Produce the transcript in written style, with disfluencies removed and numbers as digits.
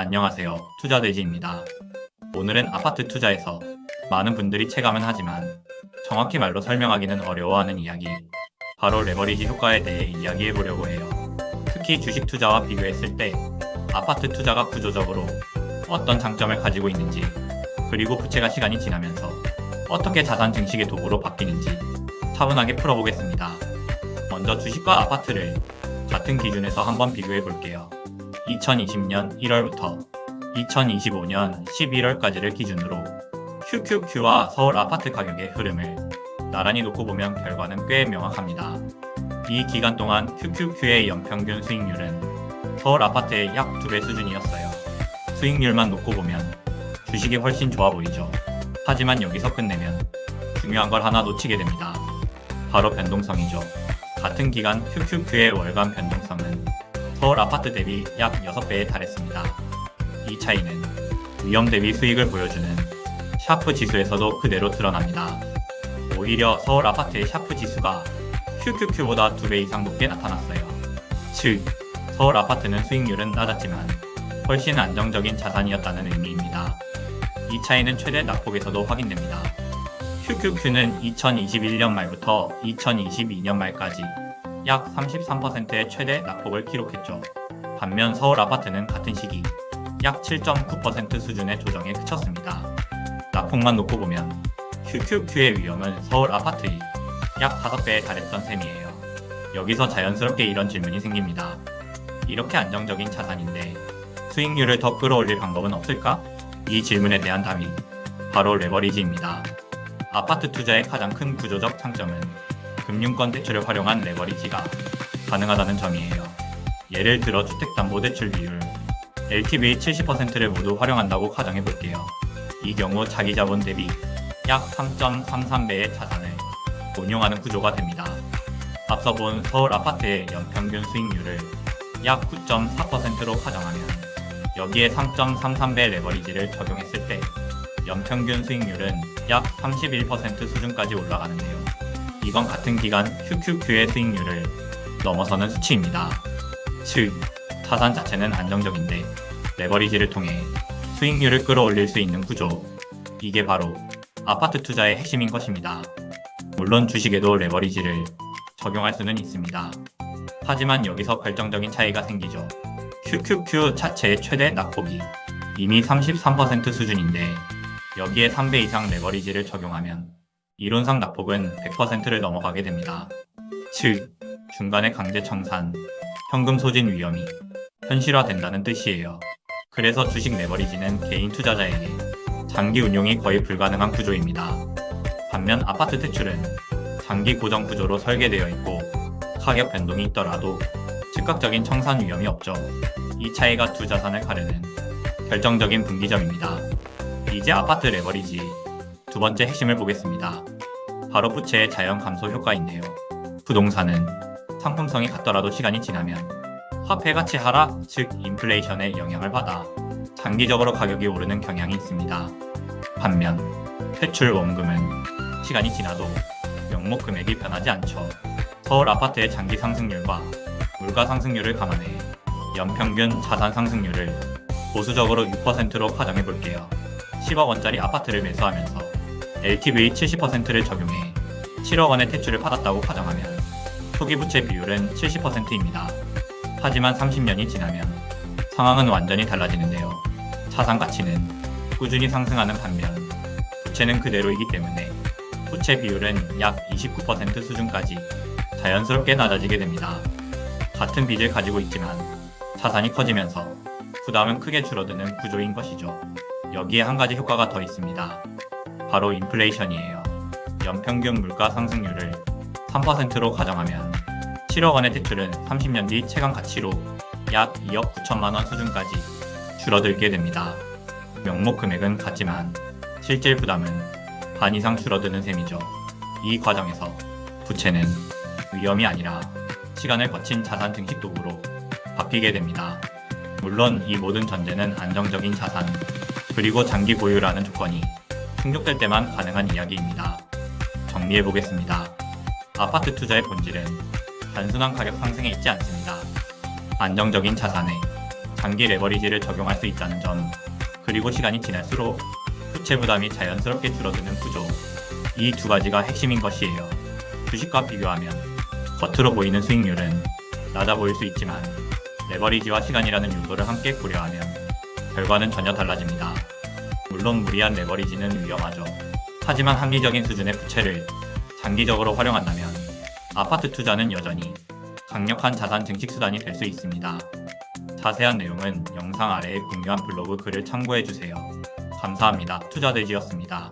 안녕하세요. 투자돼지입니다. 오늘은 아파트 투자에서 많은 분들이 체감은 하지만 정확히 말로 설명하기는 어려워하는 이야기, 바로 레버리지 효과에 대해 이야기해 보려고 해요. 특히 주식 투자와 비교했을 때 아파트 투자가 구조적으로 어떤 장점을 가지고 있는지, 그리고 부채가 시간이 지나면서 어떻게 자산 증식의 도구로 바뀌는지 차분하게 풀어보겠습니다. 먼저 주식과 아파트를 같은 기준에서 한번 비교해 볼게요. 2020년 1월부터 2025년 11월까지를 기준으로 QQQ와 서울 아파트 가격의 흐름을 나란히 놓고 보면 결과는 꽤 명확합니다. 이 기간 동안 QQQ의 연평균 수익률은 서울 아파트의 약 2배 수준이었어요. 수익률만 놓고 보면 주식이 훨씬 좋아 보이죠. 하지만 여기서 끝내면 중요한 걸 하나 놓치게 됩니다. 바로 변동성이죠. 같은 기간 QQQ의 월간 변동성은 서울 아파트 대비 약 6배에 달했습니다. 이 차이는 위험 대비 수익을 보여주는 샤프 지수에서도 그대로 드러납니다. 오히려 서울 아파트의 샤프 지수가 QQQ보다 2배 이상 높게 나타났어요. 즉, 서울 아파트는 수익률은 낮았지만 훨씬 안정적인 자산이었다는 의미입니다. 이 차이는 최대 낙폭에서도 확인됩니다. QQQ는 2021년 말부터 2022년 말까지 약 33%의 최대 낙폭을 기록했죠. 반면 서울 아파트는 같은 시기 약 7.9% 수준의 조정에 그쳤습니다. 낙폭만 놓고 보면 QQQ의 위험은 서울 아파트의 약 5배에 달했던 셈이에요. 여기서 자연스럽게 이런 질문이 생깁니다. 이렇게 안정적인 자산인데 수익률을 더 끌어올릴 방법은 없을까? 이 질문에 대한 답이 바로 레버리지입니다. 아파트 투자의 가장 큰 구조적 장점은 금융권 대출을 활용한 레버리지가 가능하다는 점이에요. 예를 들어 주택담보대출 비율 LTV 70%를 모두 활용한다고 가정해 볼게요. 이 경우 자기 자본 대비 약 3.33배의 자산을 운용하는 구조가 됩니다. 앞서 본 서울 아파트의 연평균 수익률을 약 9.4%로 가정하면 여기에 3.33배 레버리지를 적용했을 때 연평균 수익률은 약 31% 수준까지 올라가는데요. 이건 같은 기간 QQQ의 수익률을 넘어서는 수치입니다. 즉, 자산 자체는 안정적인데 레버리지를 통해 수익률을 끌어올릴 수 있는 구조, 이게 바로 아파트 투자의 핵심인 것입니다. 물론 주식에도 레버리지를 적용할 수는 있습니다. 하지만 여기서 결정적인 차이가 생기죠. QQQ 자체의 최대 낙폭이 이미 33% 수준인데 여기에 3배 이상 레버리지를 적용하면 이론상 낙폭은 100%를 넘어가게 됩니다. 즉, 중간에 강제 청산, 현금 소진 위험이 현실화된다는 뜻이에요. 그래서 주식 레버리지는 개인 투자자에게 장기 운용이 거의 불가능한 구조입니다. 반면 아파트 대출은 장기 고정 구조로 설계되어 있고 가격 변동이 있더라도 즉각적인 청산 위험이 없죠. 이 차이가 두 자산을 가르는 결정적인 분기점입니다. 이제 아파트 레버리지 두 번째 핵심을 보겠습니다. 바로 부채의 자연 감소 효과인데요. 부동산은 상품성이 같더라도 시간이 지나면 화폐 가치 하락, 즉 인플레이션의 영향을 받아 장기적으로 가격이 오르는 경향이 있습니다. 반면 대출 원금은 시간이 지나도 명목 금액이 변하지 않죠. 서울 아파트의 장기 상승률과 물가 상승률을 감안해 연평균 자산 상승률을 보수적으로 6%로 가정해 볼게요. 10억 원짜리 아파트를 매수하면서 LTV 70%를 적용해 7억 원의 대출을 받았다고 가정하면 초기 부채 비율은 70%입니다. 하지만 30년이 지나면 상황은 완전히 달라지는데요. 자산 가치는 꾸준히 상승하는 반면 부채는 그대로이기 때문에 부채 비율은 약 29% 수준까지 자연스럽게 낮아지게 됩니다. 같은 빚을 가지고 있지만 자산이 커지면서 부담은 크게 줄어드는 구조인 것이죠. 여기에 한 가지 효과가 더 있습니다. 바로 인플레이션이에요. 연평균 물가 상승률을 3%로 가정하면 7억 원의 대출은 30년 뒤 체감 가치로 약 2억 9천만 원 수준까지 줄어들게 됩니다. 명목 금액은 같지만 실질 부담은 반 이상 줄어드는 셈이죠. 이 과정에서 부채는 위험이 아니라 시간을 거친 자산 증식 도구로 바뀌게 됩니다. 물론 이 모든 전제는 안정적인 자산, 그리고 장기 보유라는 조건이 충족될 때만 가능한 이야기입니다. 정리해 보겠습니다. 아파트 투자의 본질은 단순한 가격 상승에 있지 않습니다. 안정적인 자산에 장기 레버리지를 적용할 수 있다는 점, 그리고 시간이 지날수록 부채 부담이 자연스럽게 줄어드는 구조, 이 두 가지가 핵심인 것이에요. 주식과 비교하면 겉으로 보이는 수익률은 낮아 보일 수 있지만 레버리지와 시간이라는 요소를 함께 고려하면 결과는 전혀 달라집니다. 물론 무리한 레버리지는 위험하죠. 하지만 합리적인 수준의 부채를 장기적으로 활용한다면 아파트 투자는 여전히 강력한 자산 증식 수단이 될 수 있습니다. 자세한 내용은 영상 아래에 공유한 블로그 글을 참고해주세요. 감사합니다. 투자돼지였습니다.